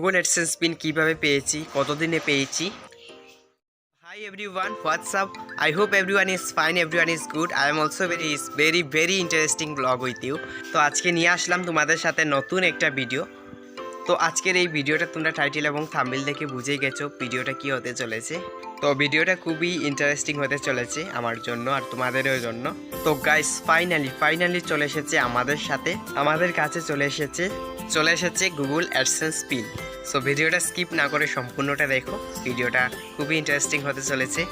Google AdSense pin কিভাবে পেয়েছি, কতদিনে পেয়েছি। Hi everyone, what's up. I hope everyone is fine, everyone is good. I am also very interesting blog with you. তো আজকে নিয়ে আসলাম তোমাদের সাথে নতুন একটা ভিডিও। তো আজকের এই ভিডিওটা তোমরা টাইটেল এবং থাম্বনেল দেখে বুঝেই গেছো ভিডিওটা কি হতে চলেছে। তো ভিডিওটা খুবই ইন্টারেস্টিং হতে চলেছে আমার জন্য আর তোমাদেরও জন্য। তো গাইস ফাইনালি চলে এসেছে আমাদের কাছে চলে এসেছে গুগল অ্যাডসেন্স পিন। সো ভিডিওটা স্কিপ না করে সম্পূর্ণটা দেখো, ভিডিওটা খুবই ইন্টারেস্টিং হতে চলেছে।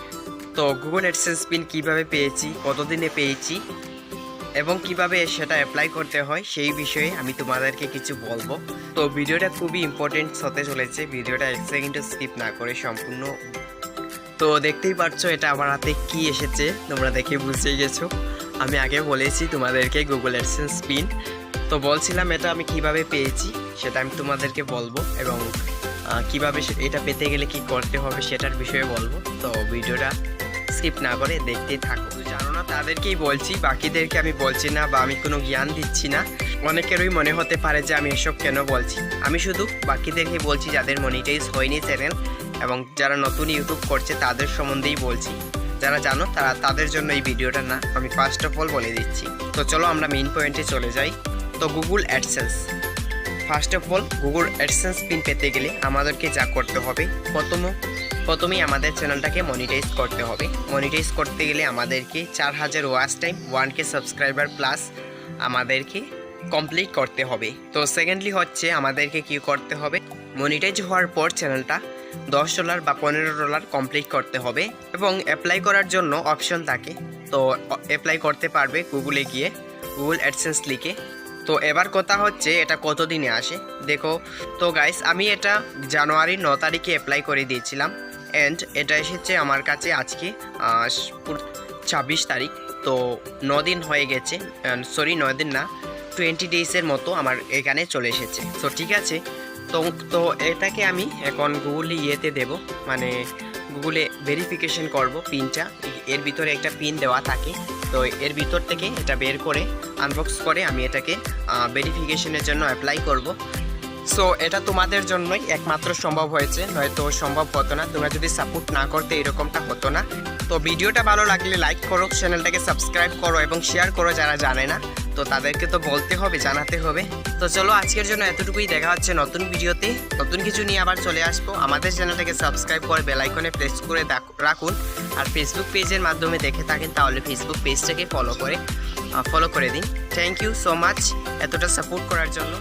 তো গুগল অ্যাডসেন্স পিন কিভাবে পেয়েছি, কতদিনে পেয়েছি এবং কিভাবে সেটা অ্যাপ্লাই করতে হয় সেই বিষয়ে আমি তোমাদেরকে কিছু বলবো। তো ভিডিওটা খুবই ইম্পর্টেন্ট হতে চলেছে, ভিডিওটা এক সেকেন্ডও স্কিপ না করে সম্পূর্ণ। তো দেখতেই পাচ্ছ এটা আমার হাতে কি এসেছে, তোমরা দেখে বুঝে গেছো। আমি আগে বলেছি তোমাদেরকে গুগল অ্যাডসেন্স পিন। তো বলছিলাম এটা আমি কিভাবে পেয়েছি সেটা আমি তোমাদেরকে বলবো এবং কিভাবে এটা পেতে গেলে কি করতে হবে সেটার বিষয়ে বলবো। তো ভিডিওটা স্কিপ না করে দেখতে থাকো। জানো না তাদেরকেই বলছি, বাকিদেরকে আমি বলছি না বা আমি কোনো জ্ঞান দিচ্ছি না। অনেকেরই মনে হতে পারে যে আমি এসব কেন বলছি। আমি শুধু বাকিদেরকে বলছি যাদের মনিটাইজ হয়নি চ্যানেল এবং যারা নতুন ইউটিউব করছে তাদের সম্বন্ধেই বলছি। যারা জানো তাদের জন্য এই ভিডিওটা না, আমি ফার্স্ট অফ অল বলে দিচ্ছি। তো চলো আমরা মেইন পয়েন্টে চলে যাই। তো Google AdSense, first of all Google AdSense pin পেতে গেলে আমাদেরকে যা করতে হবে, প্রথমেই আমাদের চ্যানেলটাকে মনিটাইজ করতে হবে। মনিটাইজ করতে গেলে আমাদেরকে 4000 watch time, 1K subscriber plus আমাদেরকে কমপ্লিট করতে হবে। তো সেকেন্ডলি হচ্ছে আমাদেরকে কি করতে হবে, মনিটাইজ হওয়ার পর চ্যানেলটা $10 বা $15 কমপ্লিট করতে হবে এবং অ্যাপ্লাই করার জন্য অপশন থাকে। তো অ্যাপ্লাই করতে পারবে গুগলে গিয়ে, গুগল অ্যাডসেন্স লিখে। তো এবার কথা হচ্ছে এটা কতদিনে আসে দেখো। তো গাইস আমি এটা জানুয়ারি 9 তারিখে অ্যাপ্লাই করে দিয়েছিলাম অ্যান্ড এটা এসেছে আমার কাছে আজকে 26 তারিখ। তো 9 দিন হয়ে গেছে, 9 দিন না, 20 ডেজের মতো আমার এখানে চলে এসেছে। তো ঠিক আছে, তো এটাকে আমি এখন গুগলে ইয়েতে দেব, মানে গুগলে ভেরিফিকেশন করব পিনটা। এর ভিতরে একটা পিন দেওয়া থাকে, তো এর ভিতর থেকে এটা বের করে আনবক্স করে আমি এটাকে ভেরিফিকেশনের জন্য অ্যাপ্লাই করব। সো এটা তোমাদের জন্যই একমাত্র সম্ভব হয়েছে, নয়তো সম্ভব হতো না। তোমরা যদি সাপোর্ট না করতে এরকমটা হতো না। তো ভিডিওটা ভালো লাগলে লাইক করো, চ্যানেলটাকে সাবস্ক্রাইব করো এবং শেয়ার করো যারা জানে না। তো তাদেরকে তো বলতে হবে, জানাতে হবে। তো চলো আজকের জন্য এতটুকুই, দেখা হচ্ছে নতুন ভিডিওতে। নতুন কিছু নিয়ে আবার চলে আসবো। আমাদের চ্যানেলটাকে সাবস্ক্রাইব করে বেল আইকনে প্রেস করে রাখুন। আর ফেসবুক পেজের মাধ্যমে দেখে থাকেন তাহলে ফেসবুক পেজটাকে ফলো করে দিন। থ্যাংক ইউ সো মাচ এতটা সাপোর্ট করার জন্য।